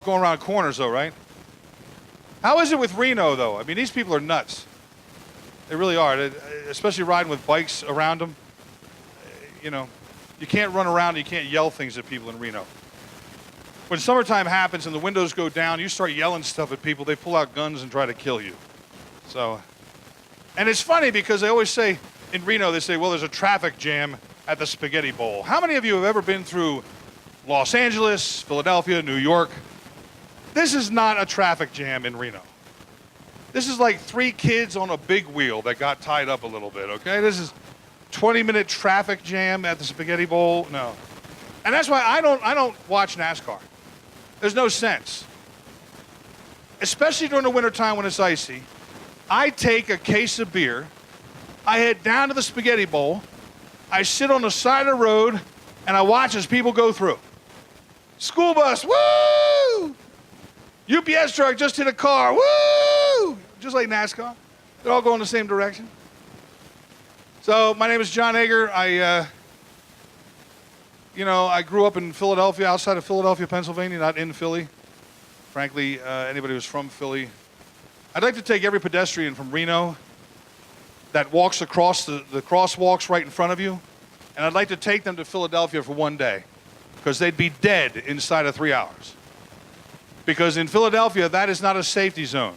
going around corners, though, right? How is it with Reno, though? I mean, these people are nuts. They really are, especially riding with bikes around them. You know, you can't run around and you can't yell things at people in Reno. When summertime happens and the windows go down, you start yelling stuff at people, they pull out guns and try to kill you. So, and it's funny because they always say, in Reno, they say, well, there's a traffic jam at the Spaghetti Bowl. How many of you have ever been through Los Angeles, Philadelphia, New York? This is not a traffic jam in Reno. This is like 3 kids on a big wheel that got tied up a little bit, okay? This is 20-minute traffic jam at the Spaghetti Bowl. No. And that's why I don't watch NASCAR. There's no sense. Especially during the wintertime when it's icy. I take a case of beer, I head down to the Spaghetti Bowl, I sit on the side of the road, and I watch as people go through. School bus, woo! UPS truck just hit a car, woo! Just like NASCAR. They're all going the same direction. So my name is John Ager. I grew up in Philadelphia, outside of Philadelphia, Pennsylvania, not in Philly. Frankly, anybody who's from Philly. I'd like to take every pedestrian from Reno that walks across the crosswalks right in front of you, and I'd like to take them to Philadelphia for one day, because they'd be dead inside of 3 hours. Because in Philadelphia, that is not a safety zone.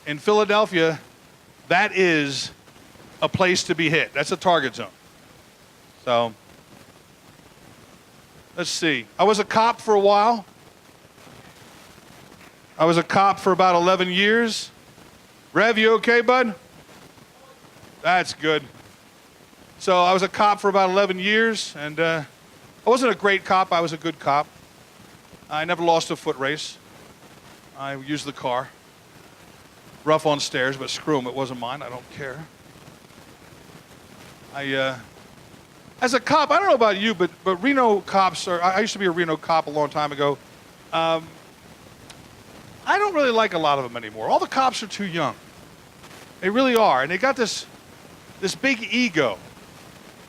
In Philadelphia, that is a place to be hit. That's a target zone. So, let's see. I was a cop for a while. I was a cop for about 11 years. Rev, you okay, bud? That's good. So I was a cop for about 11 years, and I wasn't a great cop. I was a good cop. I never lost a foot race. I used the car. Rough on stairs, but screw them. It wasn't mine. I don't care. As a cop, I don't know about you, but Reno cops are, I used to be a Reno cop a long time ago. I don't really like a lot of them anymore. All the cops are too young. They really are. And they got this big ego.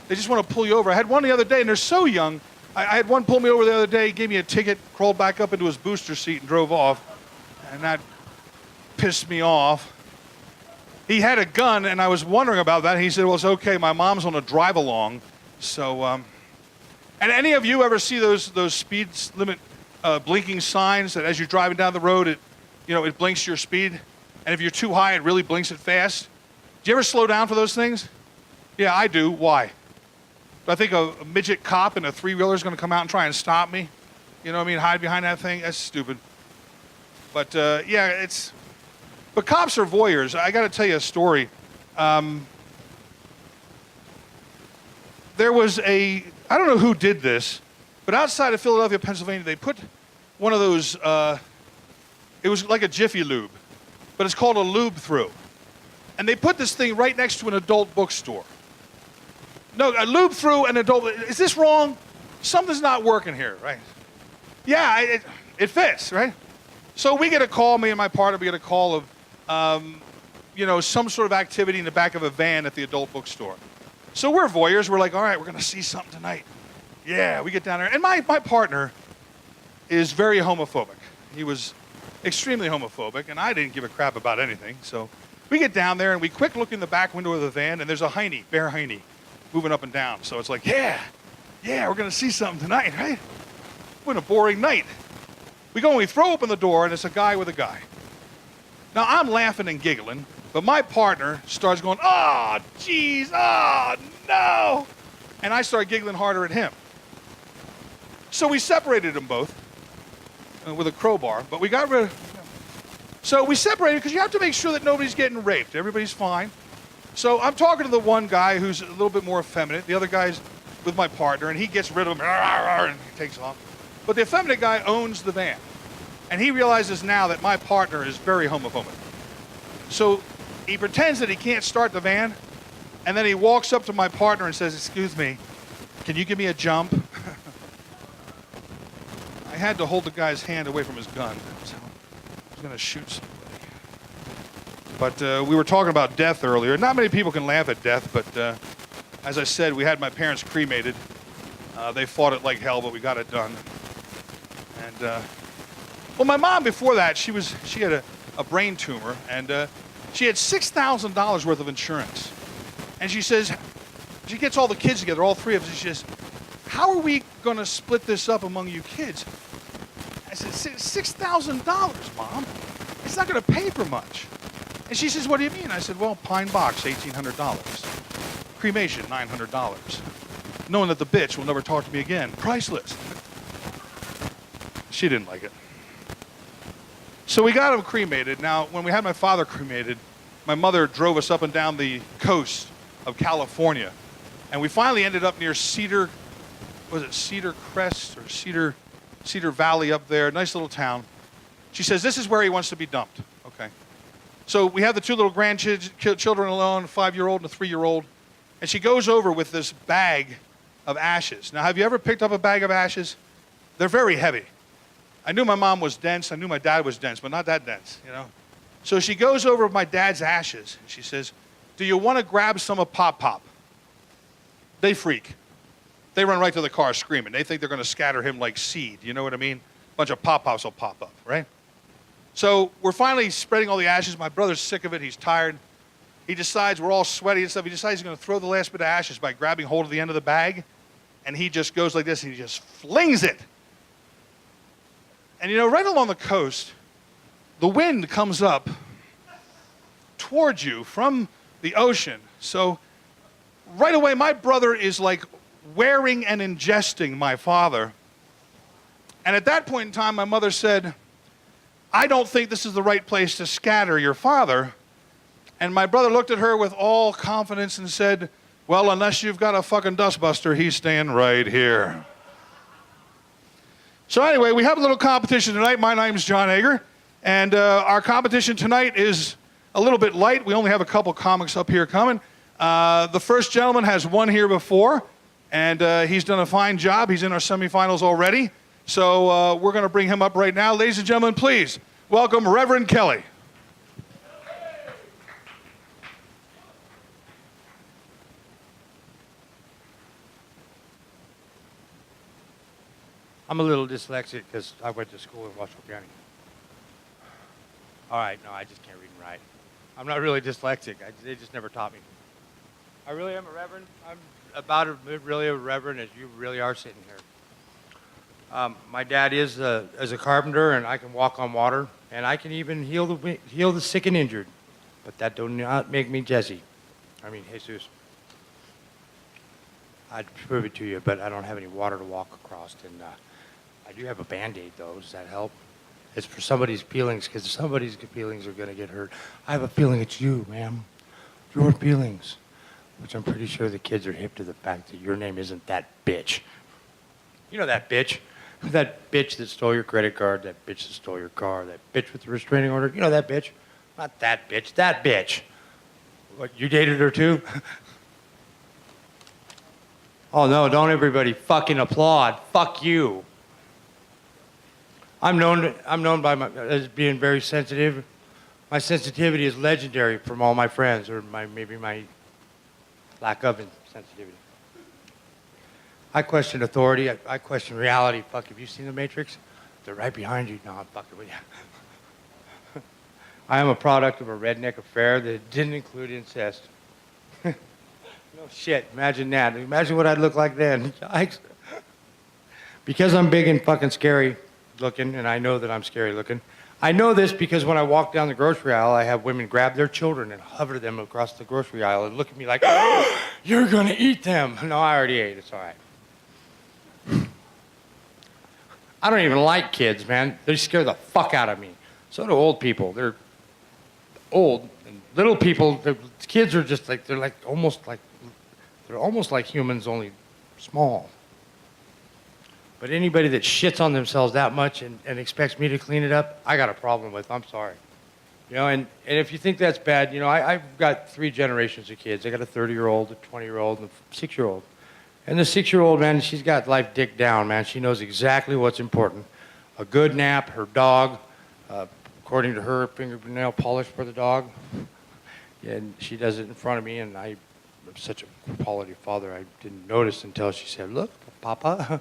They just want to pull you over. I had one the other day, and they're so young. I had one pull me over the other day, gave me a ticket, crawled back up into his booster seat and drove off. And that pissed me off. He had a gun, and I was wondering about that. He said, well, it's okay. My mom's on a drive-along. So, and any of you ever see those speed limit blinking signs that as you're driving down the road, it blinks your speed? And if you're too high, it really blinks it fast? Do you ever slow down for those things? Yeah, I do. Why? Do I think a midget cop in a 3-wheeler is going to come out and try and stop me? You know what I mean? Hide behind that thing? That's stupid. But, yeah, but cops are voyeurs. I got to tell you a story. There was I don't know who did this, but outside of Philadelphia, Pennsylvania, they put one of those, it was like a Jiffy Lube, but it's called a lube through. And they put this thing right next to an adult bookstore. No, a lube through an adult, is this wrong? Something's not working here, right? Yeah, it fits, right? So we get a call, me and my partner, we get a call of, some sort of activity in the back of a van at the adult bookstore. So we're voyeurs. We're like, all right, we're going to see something tonight. Yeah, we get down there. And my partner is very homophobic. He was extremely homophobic, and I didn't give a crap about anything. So we get down there, and we quick look in the back window of the van, and there's a hiney, bear hiney, moving up and down. So it's like, yeah, we're going to see something tonight, right? It's been a boring night. We go and we throw open the door, and it's a guy with a guy. Now, I'm laughing and giggling, but my partner starts going, oh, geez, oh, no. And I start giggling harder at him. So we separated them both with a crowbar, but we got rid of, so we separated because you have to make sure that nobody's getting raped. Everybody's fine. So I'm talking to the one guy who's a little bit more effeminate. The other guy's with my partner, and he gets rid of him, and he takes off. But the effeminate guy owns the van. And he realizes now that my partner is very homophobic. So he pretends that he can't start the van, and then he walks up to my partner and says, excuse me, can you give me a jump? I had to hold the guy's hand away from his gun, so I was going to shoot somebody. But we were talking about death earlier. Not many people can laugh at death, but as I said, we had my parents cremated. They fought it like hell, but we got it done. And Well, my mom, before that, she had a brain tumor, and she had $6,000 worth of insurance. And she says, she gets all the kids together, all three of us, and she says, how are we going to split this up among you kids? I said, $6,000, Mom. It's not going to pay for much. And she says, what do you mean? I said, well, pine box, $1,800. Cremation, $900. Knowing that the bitch will never talk to me again. Priceless. She didn't like it. So we got him cremated. Now, when we had my father cremated, my mother drove us up and down the coast of California. And we finally ended up near Cedar Crest or Cedar Valley up there, nice little town. She says, this is where he wants to be dumped. Okay. So we have the two little grandchildren alone, a 5-year-old and a 3-year-old. And she goes over with this bag of ashes. Now, have you ever picked up a bag of ashes? They're very heavy. I knew my mom was dense. I knew my dad was dense, but not that dense, you know. So she goes over with my dad's ashes. And she says, do you want to grab some of Pop Pop? They freak. They run right to the car screaming. They think they're going to scatter him like seed. You know what I mean? A bunch of Pop Pops will pop up, right? So we're finally spreading all the ashes. My brother's sick of it. He's tired. He decides, we're all sweaty and stuff. He decides he's going to throw the last bit of ashes by grabbing hold of the end of the bag. And he just goes like this and he just flings it. And you know, right along the coast, the wind comes up towards you from the ocean. So right away, my brother is like wearing and ingesting my father. And at that point in time, my mother said, I don't think this is the right place to scatter your father. And my brother looked at her with all confidence and said, well, unless you've got a fucking dustbuster, he's staying right here. So anyway, we have a little competition tonight. My name's John Ager. And our competition tonight is a little bit light. We only have a couple comics up here coming. The first gentleman has won here before, and he's done a fine job. He's in our semifinals already. So we're going to bring him up right now. Ladies and gentlemen, please welcome Reverend Kelly. I'm a little dyslexic because I went to school in Washoe County. All right, no, I just can't read and write. I'm not really dyslexic. They just never taught me. I really am a reverend. I'm about really a reverend as you really are sitting here. My dad is a carpenter, and I can walk on water, and I can even heal the sick and injured. But that does not make me Jesus. I'd prove it to you, but I don't have any water to walk across, and I do have a Band-Aid, though. Does that help? It's for somebody's feelings, because somebody's feelings are going to get hurt. I have a feeling it's you, ma'am. Your feelings. Which I'm pretty sure the kids are hip to the fact that your name isn't that bitch. You know that bitch. That bitch that stole your credit card, that bitch that stole your car, that bitch with the restraining order. You know that bitch? Not that bitch, that bitch. What, you dated her too? Oh no, don't everybody fucking applaud. Fuck you. I'm known as being very sensitive. My sensitivity is legendary from all my friends, or maybe my lack of sensitivity. I question authority. I question reality. Fuck, have you seen The Matrix? They're right behind you. No, I'm fucking with you. I am a product of a redneck affair that didn't include incest. No shit. Imagine that. Imagine what I'd look like then. Because I'm big and fucking scary looking, and I know that I'm scary looking. I know this because when I walk down the grocery aisle, I have women grab their children and hover them across the grocery aisle and look at me like, oh, you're gonna eat them. No, I already ate. It's all right. I don't even like kids, man. They scare the fuck out of me. So do old people. They're old and little people. Kids are just like they're almost like humans, only small. But anybody that shits on themselves that much and expects me to clean it up, I got a problem with. I'm sorry. You know, and if you think that's bad, you know, I've got 3 generations of kids. I got a 30-year-old, a 20-year-old, and a 6-year-old. And the 6-year-old, man, she's got life dick down, man. She knows exactly what's important. A good nap, her dog, according to her, fingernail polish for the dog. And she does it in front of me, and I'm such a quality father, I didn't notice until she said, look, Papa.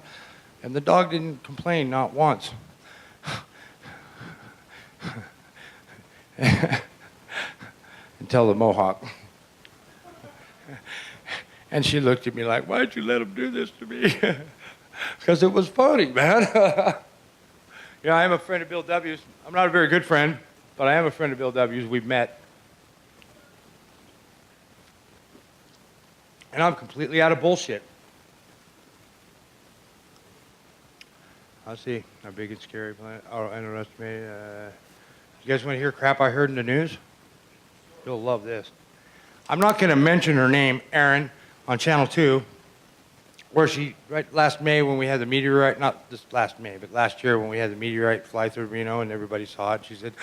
And the dog didn't complain, not once. Until the mohawk. And she looked at me like, why'd you let him do this to me? Because it was funny, man. You know, I am a friend of Bill W.'s. I'm not a very good friend, but I am a friend of Bill W.'s. We've met. And I'm completely out of bullshit. Let's see. How big and scary planet. Oh, underestimate. You guys want to hear crap I heard in the news? You'll love this. I'm not going to mention her name, Erin, on Channel 2, where she, right last May when we had the meteorite, not this last May, but last year when we had the meteorite fly through Reno and everybody saw it, she said,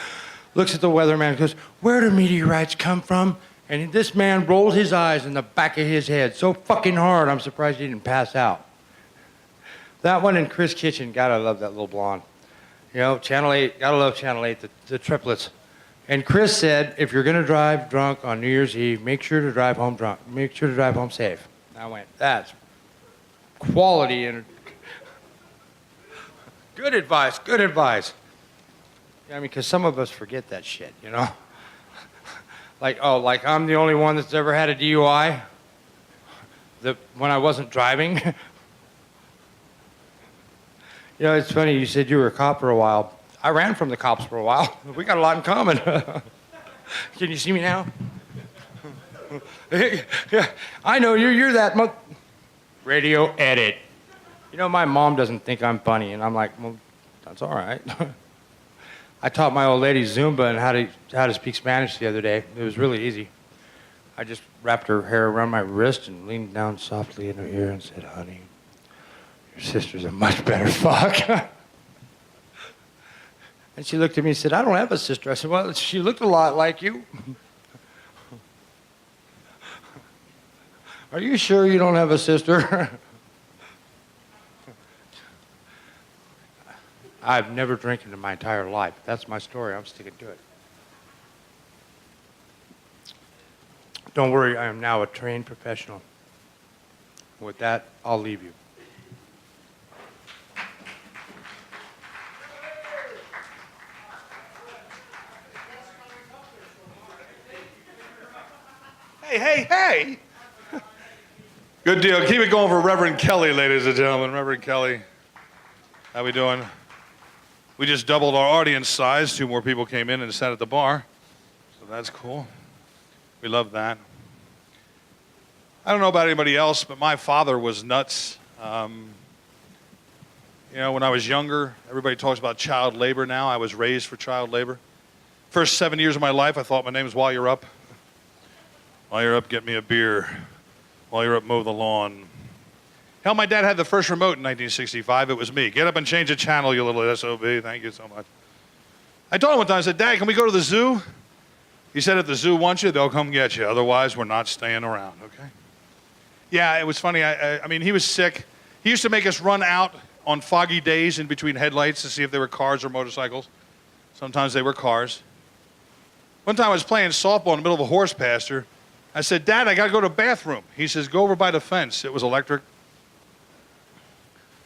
looks at the weatherman and goes, where do meteorites come from? And this man rolled his eyes in the back of his head so fucking hard, I'm surprised he didn't pass out. That one and Chris Kitchen, God, I love that little blonde. You know, Channel 8, gotta love Channel 8, the triplets. And Chris said, if you're going to drive drunk on New Year's Eve, make sure to drive home drunk. Make sure to drive home safe. And I went, that's quality and good advice, good advice. I mean, because some of us forget that shit, you know? Like, oh, like I'm the only one that's ever had a DUI when I wasn't driving. You know, it's funny, you said you were a cop for a while. I ran from the cops for a while. We got a lot in common. Can you see me now? Yeah, I know you're that radio edit. You know, my mom doesn't think I'm funny, and I'm like, well, that's all right. I taught my old lady Zumba and how to speak Spanish the other day. It was really easy. I just wrapped her hair around my wrist and leaned down softly in her ear and said, honey, your sister's a much better fuck. And she looked at me and said, I don't have a sister. I said, well, she looked a lot like you. Are you sure you don't have a sister? I've never drinking in my entire life. That's my story. I'm sticking to it. Don't worry, I am now a trained professional. With that, I'll leave you. Hey. Good deal. Keep it going for Reverend Kelly, ladies and gentlemen. Reverend Kelly, how we doing? We just doubled our audience size. 2 more people came in and sat at the bar. So that's cool. We love that. I don't know about anybody else, but my father was nuts. You know, when I was younger, everybody talks about child labor now. I was raised for child labor. First 7 years of my life, I thought my name was While You're Up. While you're up, get me a beer. While you're up, mow the lawn. Hell, my dad had the first remote in 1965. It was me. Get up and change the channel, you little SOB. Thank you so much. I told him one time, I said, Dad, can we go to the zoo? He said, if the zoo wants you, they'll come get you. Otherwise, we're not staying around, okay? Yeah, it was funny. I mean, he was sick. He used to make us run out on foggy days in between headlights to see if they were cars or motorcycles. Sometimes they were cars. One time I was playing softball in the middle of a horse pasture. I said, Dad, I got to go to the bathroom. He says, go over by the fence. It was electric.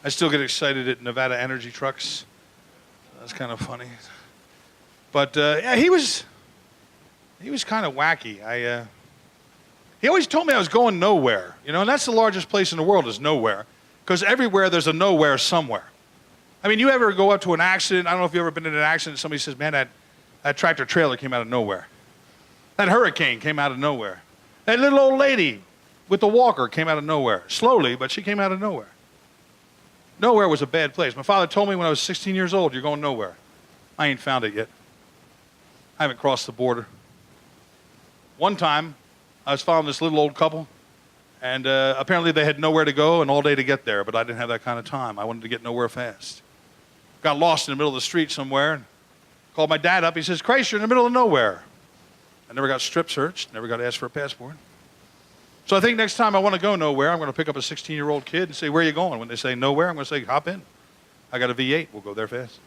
I still get excited at Nevada Energy trucks. That's kind of funny. But, yeah, he was kind of wacky. He always told me I was going nowhere, you know, and that's the largest place in the world is nowhere, because everywhere there's a nowhere somewhere. I mean, you ever go up to an accident, I don't know if you've ever been in an accident, and somebody says, man, that tractor trailer came out of nowhere. That hurricane came out of nowhere. That little old lady with the walker came out of nowhere. Slowly, but she came out of nowhere. Nowhere was a bad place. My father told me when I was 16 years old, you're going nowhere. I ain't found it yet. I haven't crossed the border. One time, I was following this little old couple, and apparently they had nowhere to go and all day to get there, but I didn't have that kind of time. I wanted to get nowhere fast. Got lost in the middle of the street somewhere, and called my dad up. He says, Christ, you're in the middle of nowhere. I never got strip searched, never got asked for a passport. So I think next time I want to go nowhere, I'm going to pick up a 16-year-old kid and say, where are you going? When they say nowhere, I'm going to say, hop in. I got a V8. We'll go there fast.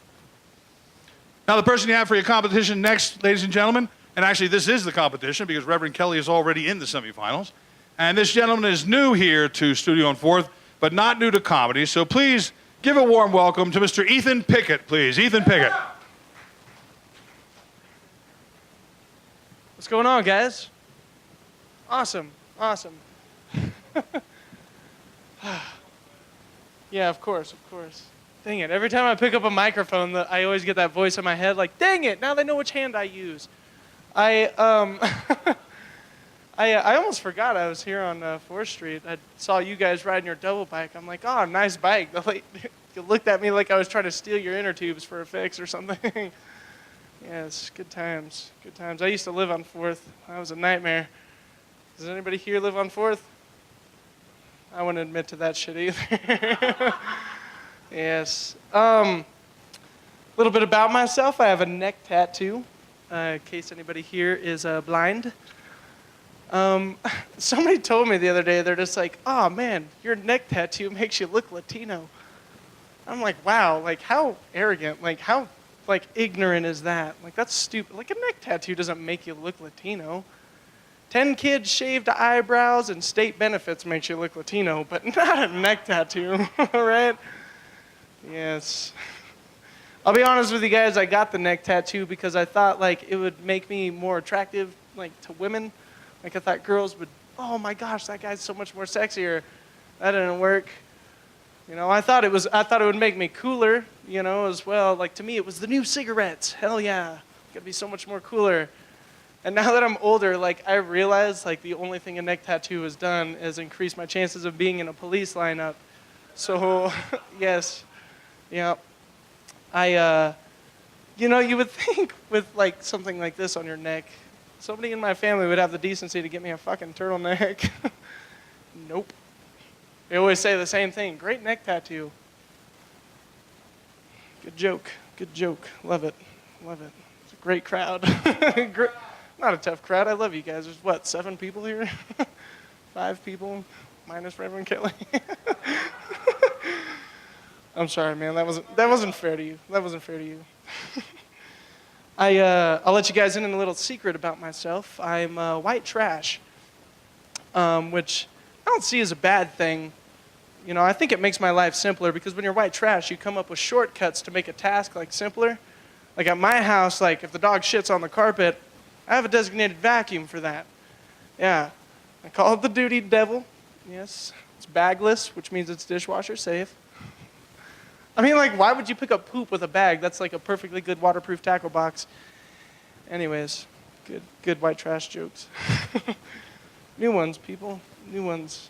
Now, the person you have for your competition next, ladies and gentlemen, and actually this is the competition because Reverend Kelly is already in the semifinals. And this gentleman is new here to Studio on 4th, but not new to comedy. So please give a warm welcome to Mr. Ethan Pickett, please. Ethan Pickett. What's going on, guys? Awesome. Yeah, of course. Dang it. Every time I pick up a microphone, I always get that voice in my head like, dang it, now they know which hand I use. I almost forgot I was here on 4th Street. I saw you guys riding your double bike. I'm like, oh, nice bike. You looked at me like I was trying to steal your inner tubes for a fix or something. Yes, good times. I used to live on 4th. That was a nightmare. Does anybody here live on 4th? I wouldn't admit to that shit either. Yes. A little bit about myself. I have a neck tattoo, in case anybody here is blind. Somebody told me the other day, they're just like, oh man, your neck tattoo makes you look Latino. I'm like, wow, like how arrogant, like how like ignorant is that? Like that's stupid. Like a neck tattoo doesn't make you look Latino. 10 kids shaved eyebrows and state benefits makes you look Latino, but not a neck tattoo, right? Yes. I'll be honest with you guys, I got the neck tattoo because I thought like it would make me more attractive like to women. Like I thought girls would, oh my gosh, that guy's so much more sexier. That didn't work. You know, I thought it would make me cooler, you know, as well. Like to me it was the new cigarettes. Hell yeah. Gotta be so much more cooler. And now that I'm older, like I realize like the only thing a neck tattoo has done is increase my chances of being in a police lineup. So yes. Yeah. You know, you would think with like something like this on your neck, somebody in my family would have the decency to get me a fucking turtleneck. Nope. They always say the same thing. Great neck tattoo. Good joke. Love it. It's a great crowd. Not a tough crowd. I love you guys. There's what, 7 people here? 5 people, minus Reverend Kelly. I'm sorry, man. That wasn't fair to you. I'll let you guys in on a little secret about myself. I'm white trash, which I don't see as a bad thing. You know, I think it makes my life simpler because when you're white trash, you come up with shortcuts to make a task like simpler. Like at my house, like if the dog shits on the carpet, I have a designated vacuum for that. Yeah, I call it the duty devil. Yes, it's bagless, which means it's dishwasher safe. I mean, like, why would you pick up poop with a bag? That's like a perfectly good waterproof tackle box. Anyways, good white trash jokes. New ones, people, new ones.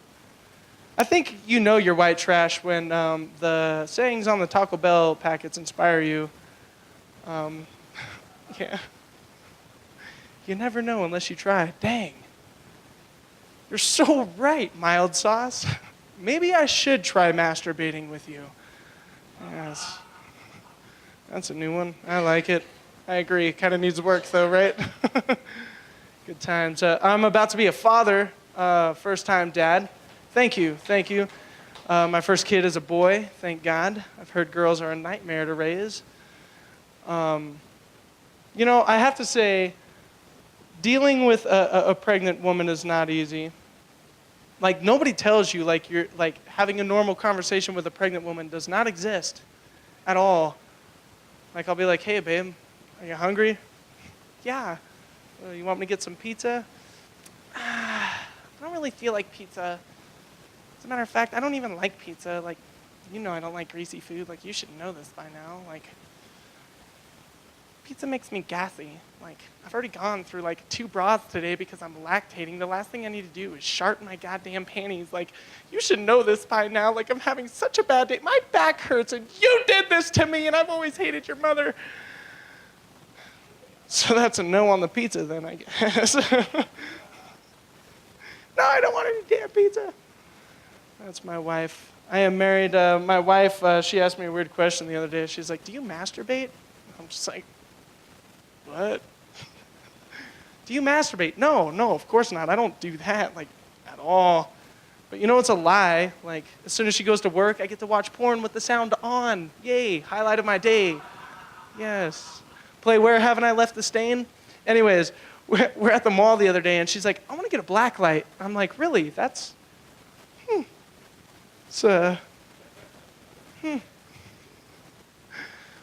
I think you know you're white trash when the sayings on the Taco Bell packets inspire you. Yeah. You never know unless you try. Dang. You're so right, mild sauce. Maybe I should try masturbating with you. Yes. That's a new one. I like it. I agree. It kind of needs work, though, right? Good times. I'm about to be a father, first-time dad. Thank you. My first kid is a boy, thank God. I've heard girls are a nightmare to raise. You know, I have to say, dealing with a pregnant woman is not easy. Like, nobody tells you, like, you're, like, having a normal conversation with a pregnant woman does not exist at all. Like, I'll be like, hey, babe, are you hungry? Yeah. You want me to get some pizza? I don't really feel like pizza. As a matter of fact, I don't even like pizza. Like, you know I don't like greasy food. Like, you should know this by now. Like, pizza makes me gassy. Like, I've already gone through like 2 broths today because I'm lactating. The last thing I need to do is shart my goddamn panties. Like, you should know this by now. Like, I'm having such a bad day. My back hurts and you did this to me and I've always hated your mother. So that's a no on the pizza then, I guess. No, I don't want any damn pizza. That's my wife. I am married. My wife, she asked me a weird question the other day. She's like, do you masturbate? I'm just like, what? Do you masturbate? No, of course not. I don't do that, like, at all. But you know it's a lie? Like, as soon as she goes to work, I get to watch porn with the sound on. Yay, highlight of my day. Yes. Play Where Haven't I Left the Stain? Anyways, we're at the mall the other day, and she's like, I want to get a black light. I'm like, really? That's,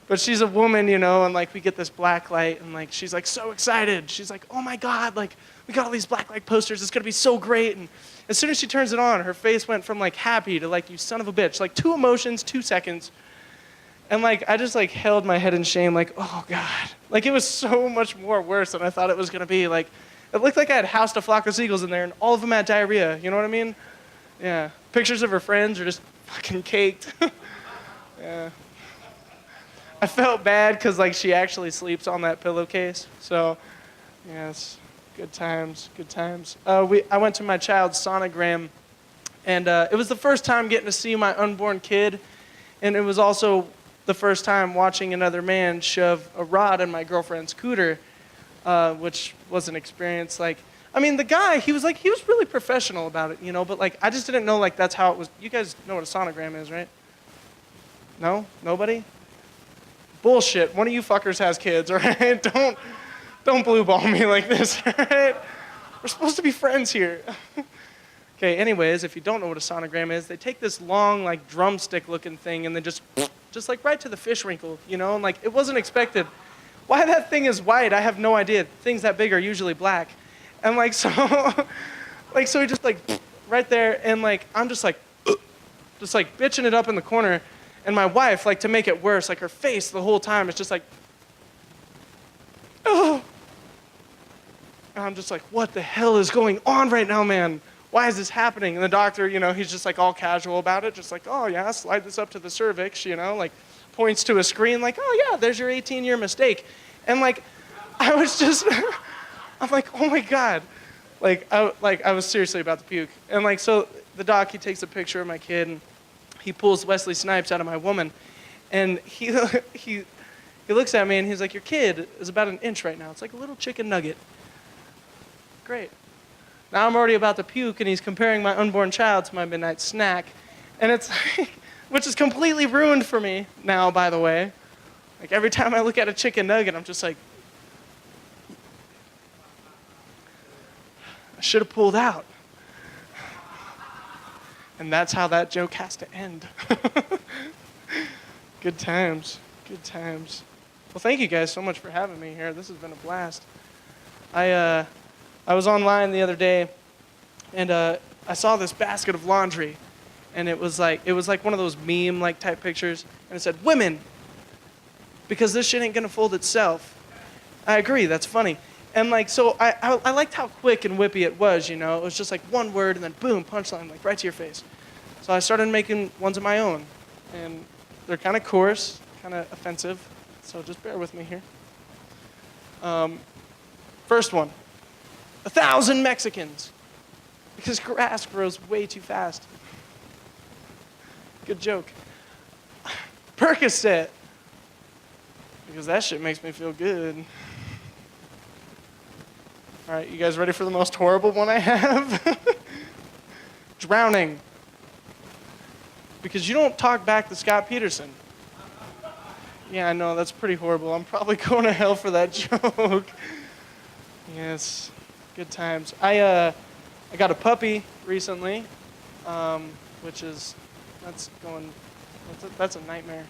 But But she's a woman, you know, and like we get this black light, and like she's like so excited. She's like, oh my God, like we got all these black light posters. It's gonna be so great. And as soon as she turns it on, her face went from like happy to like, you son of a bitch. Like 2 emotions, 2 seconds. And like I just like held my head in shame, like, oh God. Like it was so much more worse than I thought it was gonna be. Like it looked like I had housed a flock of seagulls in there, and all of them had diarrhea. You know what I mean? Yeah. Pictures of her friends are just fucking caked. Yeah. I felt bad because like she actually sleeps on that pillowcase. So, yes, good times, good times. I went to my child's sonogram, and it was the first time getting to see my unborn kid, and it was also the first time watching another man shove a rod in my girlfriend's cooter, which was an experience. Like, I mean, the guy, he was really professional about it, you know, but like I just didn't know like that's how it was. You guys know what a sonogram is, right? No? Nobody? Bullshit. One of you fuckers has kids, all right? Don't blue ball me like this, all right? We're supposed to be friends here. Okay, anyways, if you don't know what a sonogram is, they take this long, like, drumstick-looking thing and then just like right to the fish wrinkle, you know? And, like, it wasn't expected. Why that thing is white, I have no idea. Things that big are usually black. And, like, so, so he just, like, right there, and, like, I'm just, like, bitching it up in the corner. And my wife, like, to make it worse, like, her face the whole time is just like, oh. And I'm just like, what the hell is going on right now, man? Why is this happening? And the doctor, you know, he's just, like, all casual about it, just like, oh, yeah, slide this up to the cervix, you know, like, points to a screen, like, oh, yeah, there's your 18-year mistake. And, like, I was just, I'm like, oh, my God. I was seriously about to puke. And, like, so the doc, he takes a picture of my kid, and he pulls Wesley Snipes out of my woman, and he looks at me and he's like, your kid is about 1 inch right now. It's like a little chicken nugget. Great. Now I'm already about to puke, and he's comparing my unborn child to my midnight snack, and it's like, which is completely ruined for me now, by the way. Like every time I look at a chicken nugget, I'm just like, I should have pulled out. And that's how that joke has to end. Good times. Good times. Well, thank you guys so much for having me here. This has been a blast. I was online the other day, and I saw this basket of laundry, and it was like one of those meme like type pictures, and it said women, because this shit ain't gonna fold itself. I agree. That's funny. And like, so I liked how quick and whippy it was, you know? It was just like one word and then boom, punchline, like right to your face. So I started making ones of my own. And they're kind of coarse, kind of offensive. So just bear with me here. First one, 1,000 Mexicans. Because grass grows way too fast. Good joke. Percocet. Because that shit makes me feel good. All right, you guys ready for the most horrible one I have? Drowning. Because you don't talk back to Scott Peterson. Yeah, I know, that's pretty horrible. I'm probably going to hell for that joke. Yes, good times. I got a puppy recently, which is, that's a nightmare,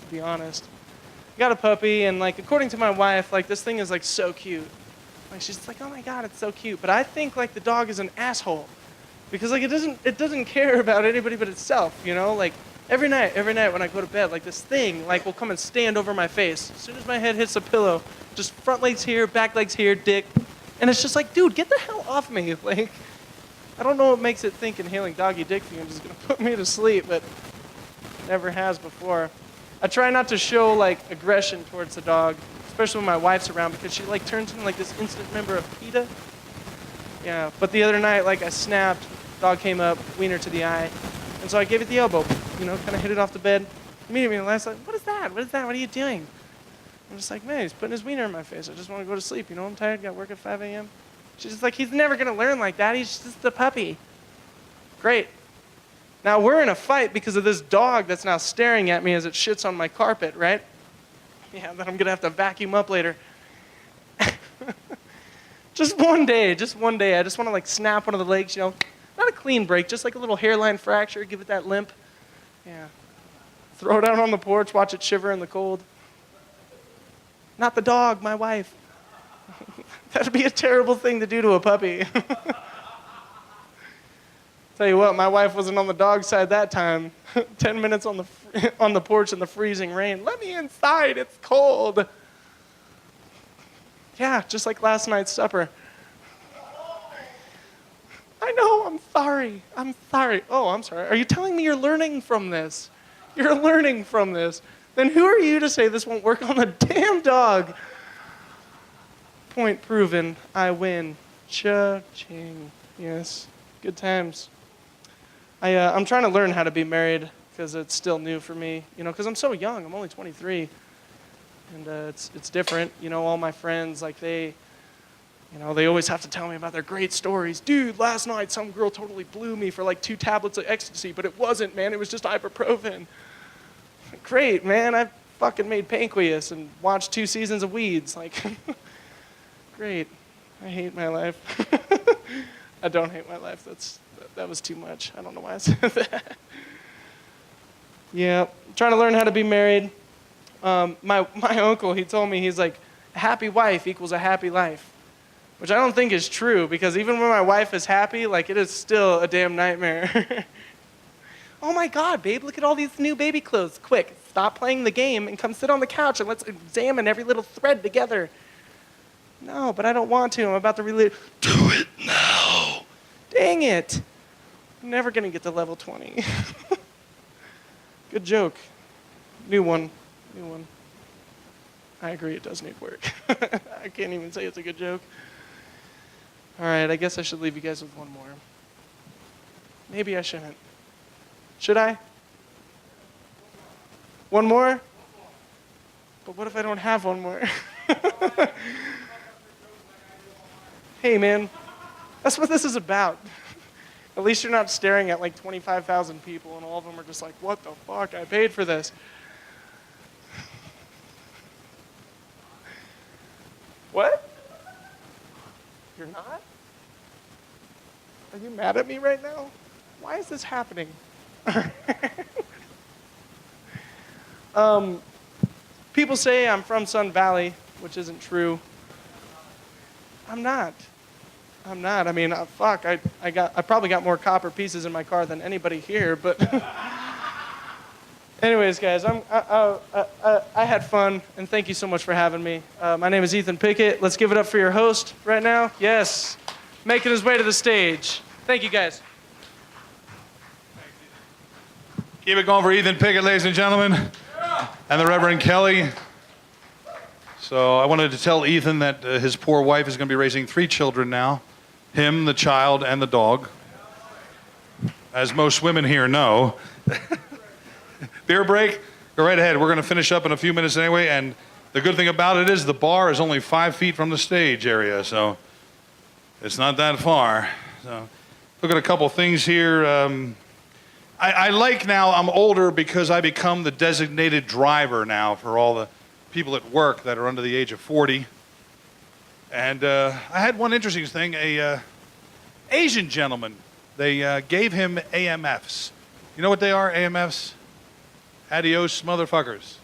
to be honest. Got a puppy, and like, according to my wife, like, this thing is like so cute. Like, she's like, oh my God, it's so cute. But I think like the dog is an asshole, because like it doesn't care about anybody but itself, you know? Like every night when I go to bed, like this thing like will come and stand over my face. As soon as my head hits the pillow, just front legs here, back legs here, dick. And it's just like, dude, get the hell off me. Like, I don't know what makes it think inhaling doggy dick fumes is gonna put me to sleep, but never has before. I try not to show like aggression towards the dog, especially when my wife's around, because she like turns into like this instant member of PETA. Yeah, but the other night, like I snapped, dog came up, wiener to the eye, and so I gave it the elbow, you know, kind of hit it off the bed. Immediately, last like, what is that? What is that? What are you doing? I'm just like, man, he's putting his wiener in my face. I just want to go to sleep, you know, I'm tired, got work at 5 a.m. She's just like, he's never gonna learn like that, he's just a puppy. Great. Now we're in a fight because of this dog that's now staring at me as it shits on my carpet, right? Yeah, that I'm gonna have to vacuum up later. Just one day, I just want to like snap one of the legs, you know, not a clean break, just like a little hairline fracture, give it that limp. Yeah. throw it out on the porch, watch it shiver in the cold. Not the dog, my wife. That'd be a terrible thing to do to a puppy. Tell you what, my wife wasn't on the dog side that time. 10 minutes on the porch in the freezing rain. Let me inside, it's cold. Yeah, just like last night's supper. I know, I'm sorry. Oh, I'm sorry. Are you telling me you're learning from this? You're learning from this. Then who are you to say this won't work on the damn dog? Point proven. I win. Cha-ching. Yes. Good times. I'm trying to learn how to be married because it's still new for me. Because I'm so young. I'm only 23. And it's different. All my friends, like they always have to tell me about their great stories. Dude, last night some girl totally blew me for like 2 tablets of ecstasy, but it wasn't, man. It was just ibuprofen. Great, man. I fucking made pancreas and watched 2 seasons of Weeds. Like, great. I hate my life. I don't hate my life. That was too much. I don't know why I said that. Yeah, trying to learn how to be married. My uncle, he told me, he's like, a happy wife equals a happy life. Which I don't think is true, because even when my wife is happy, like, it is still a damn nightmare. Oh my God, babe, look at all these new baby clothes. Quick, stop playing the game and come sit on the couch and let's examine every little thread together. No, but I don't want to. I'm about to relive. Do it now. Dang it. I'm never going to get to level 20. Good joke. New one. I agree, it does need work. I can't even say it's a good joke. All right, I guess I should leave you guys with one more. Maybe I shouldn't. Should I? One more? But what if I don't have one more? Hey, man, that's what this is about. At least you're not staring at like 25,000 people and all of them are just like, what the fuck? I paid for this. What? You're not? Are you mad at me right now? Why is this happening? People say I'm from Sun Valley, which isn't true. I'm not. I mean, fuck, I probably got more copper pieces in my car than anybody here, but anyways, guys, I had fun, and thank you so much for having me. My name is Ethan Pickett. Let's give it up for your host right now. Yes, making his way to the stage. Thank you, guys. Keep it going for Ethan Pickett, ladies and gentlemen, and the Reverend Kelly. So I wanted to tell Ethan that his poor wife is going to be raising 3 children now. Him, the child, and the dog. As most women here know. Beer break? Go right ahead. We're going to finish up in a few minutes anyway, and the good thing about it is the bar is only 5 feet from the stage area, so it's not that far. So look at a couple things here. I like now, I'm older because I become the designated driver now for all the people at work that are under the age of 40. And I had one interesting thing. A Asian gentleman, they gave him AMFs. You know what they are, AMFs? Adios, motherfuckers.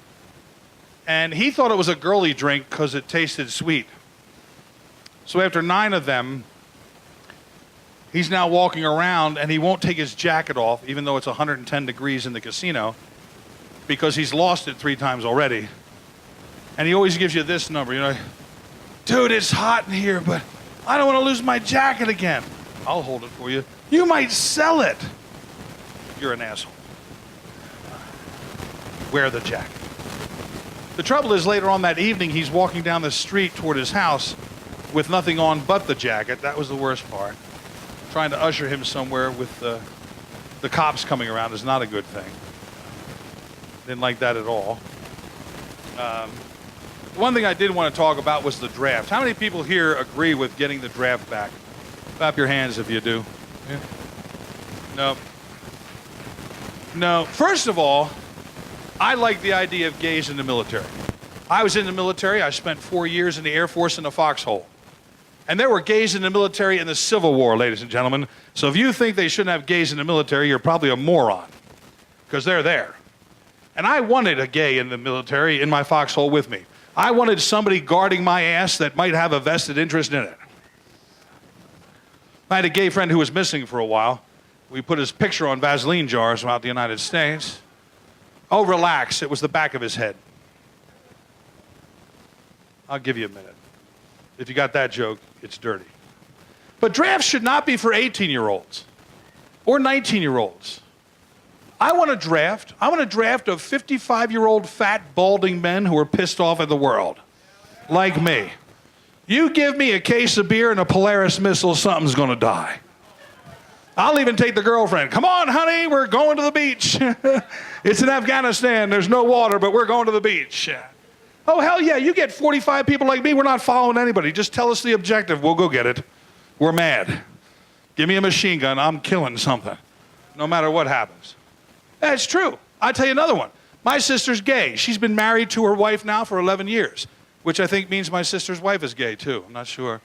And he thought it was a girly drink because it tasted sweet. So after 9 of them, he's now walking around and he won't take his jacket off, even though it's 110 degrees in the casino, because he's lost it 3 times already. And he always gives you this number, dude, it's hot in here, but I don't want to lose my jacket again. I'll hold it for you. You might sell it. You're an asshole. Wear the jacket. The trouble is, later on that evening, he's walking down the street toward his house with nothing on but the jacket. That was the worst part. Trying to usher him somewhere with the cops coming around is not a good thing. Didn't like that at all. One thing I did want to talk about was the draft. How many people here agree with getting the draft back? Clap your hands if you do. Yeah. No. No. First of all, I like the idea of gays in the military. I was in the military. I spent 4 years in the Air Force in the foxhole. And there were gays in the military in the Civil War, ladies and gentlemen. So if you think they shouldn't have gays in the military, you're probably a moron, because they're there. And I wanted a gay in the military in my foxhole with me. I wanted somebody guarding my ass that might have a vested interest in it. I had a gay friend who was missing for a while. We put his picture on Vaseline jars throughout the United States. Oh, relax. It was the back of his head. I'll give you a minute. If you got that joke, it's dirty. But drafts should not be for 18-year-olds or 19-year-olds. I want a draft of 55-year-old fat, balding men who are pissed off at the world, like me. You give me a case of beer and a Polaris missile, something's gonna die. I'll even take the girlfriend. Come on, honey, we're going to the beach. It's in Afghanistan, there's no water, but we're going to the beach. Oh, hell yeah, you get 45 people like me, we're not following anybody. Just tell us the objective, we'll go get it. We're mad. Give me a machine gun, I'm killing something, no matter what happens. That's true. I'll tell you another one. My sister's gay. She's been married to her wife now for 11 years, which I think means my sister's wife is gay too. I'm not sure.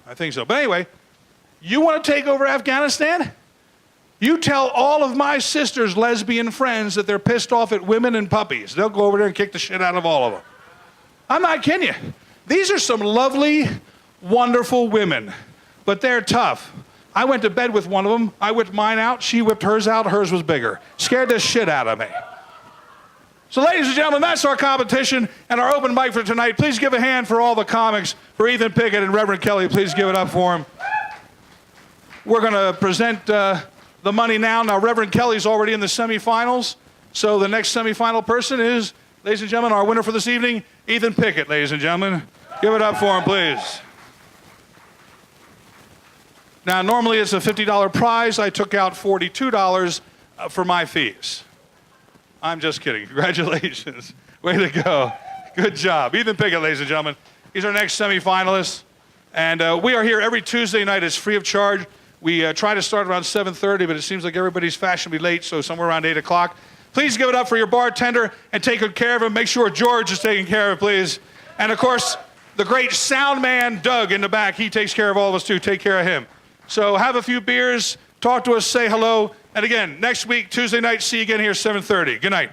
I think so. But anyway, you want to take over Afghanistan? You tell all of my sister's lesbian friends that they're pissed off at women and puppies. They'll go over there and kick the shit out of all of them. I'm not kidding you. These are some lovely, wonderful women, but they're tough. I went to bed with one of them. I whipped mine out. She whipped hers out. Hers was bigger. Scared the shit out of me. So ladies and gentlemen, that's our competition and our open mic for tonight. Please give a hand for all the comics, for Ethan Pickett and Reverend Kelly. Please give it up for him. We're going to present the money now. Now, Reverend Kelly's already in the semifinals. So the next semifinal person is, ladies and gentlemen, our winner for this evening, Ethan Pickett, ladies and gentlemen. Give it up for him, please. Now, normally it's a $50 prize. I took out $42 for my fees. I'm just kidding. Congratulations. Way to go. Good job. Ethan Pickett, ladies and gentlemen. He's our next semifinalist. And we are here every Tuesday night. It's free of charge. We try to start around 7:30, but it seems like everybody's fashionably late, so somewhere around 8 o'clock. Please give it up for your bartender and take good care of him. Make sure George is taking care of it, please. And, of course, the great sound man, Doug, in the back. He takes care of all of us, too. Take care of him. So have a few beers, talk to us, say hello. And again, next week, Tuesday night, see you again here, 7:30. Good night.